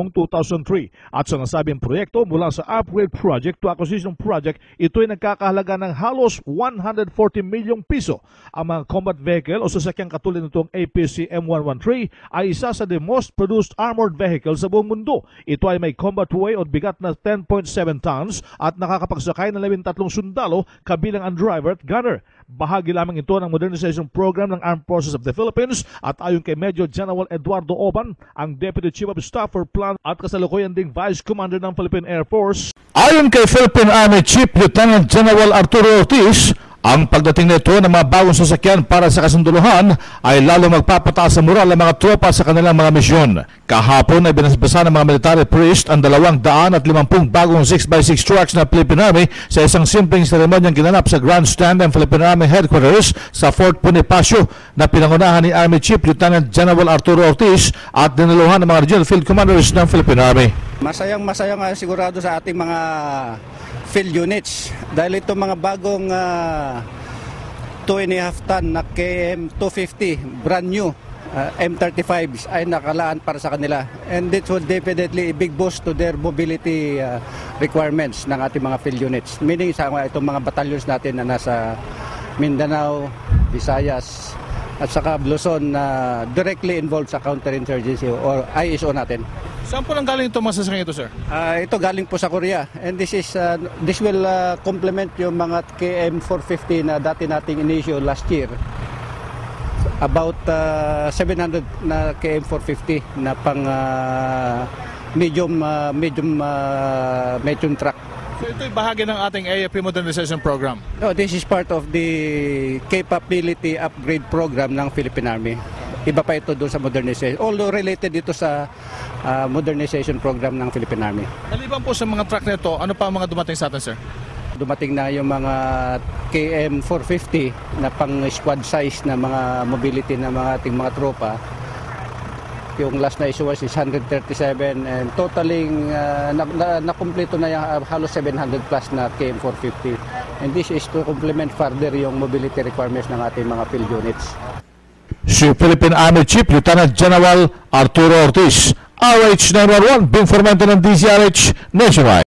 noong 2003 at sa nasabing proyekto mula sa upgrade project to acquisition project, ito'y nagkakahalaga ng halos 140 milyong piso. Ang mga combat vehicle o sasakyang katulad nitong APC M113 ay isa sa the most produced armored vehicle sa buong mundo. Ito ay may combat weight o bigat na 10.7 tons at nakakapagsakay ng 13 sundalo kabilang ang driver at gunner. Bahagi lamang ito ng modernization program ng Armed Forces of the Philippines at ayon kay Major General Eduardo Oban, ang Deputy Chief of Staff for Plan at kasalukuyan ding Vice Commander ng Philippine Air Force. Ayon kay Philippine Army Chief Lieutenant General Arturo Ortiz, ang pagdating nito ng mga bagong sasakyan para sa kasunduluhan ay lalo magpapataas sa moral ng mga tropa sa kanilang mga misyon. Kahapon ay binasbasa ng mga military priest ang 250 bagong 6x6 trucks na Philippine Army sa isang simpleng seremonyang ginanap sa grandstand ng Philippine Army Headquarters sa Fort Bonifacio na pinangunahan ni Army Chief Lieutenant General Arturo Ortiz at dinaluhan ng mga Regional Field Commanders ng Philippine Army. Masayang nga sigurado sa ating mga field units dahil itong mga bagong 2.5 ton na KM250 brand new M35s ay nakalaan para sa kanila, and it will definitely a big boost to their mobility requirements ng ating mga field units, meaning sa itong mga battalions natin na nasa Mindanao, Visayas at saka Luzon na directly involved sa counterinsurgency or ISO natin. Saan po nang galing itong mga sasakyan ito, sir? Ito galing po sa Korea, and this will complement yung mga KM450 na dati nating inisyo last year. About 700 na KM450 na pang medium truck. So ito'y bahagi ng ating AFP modernization program? No, this is part of the capability upgrade program ng Philippine Army. Iba pa ito doon sa modernization, although related dito sa modernization program ng Philippine Army. Maliban po sa mga truck na ito, ano pa ang mga dumating sa atin, sir? Dumating na yung mga KM450 na pang squad size na mga mobility na mga ating mga tropa. Yung last na issue was 137 and totaling nakumpleto na yung halos 700 plus na KM450. And this is to complement further yung mobility requirements ng ating mga field units. Si Philippine Army Chief Lieutenant General Arturo Ortiz, RH911, being formado ng DZRH Nationwide.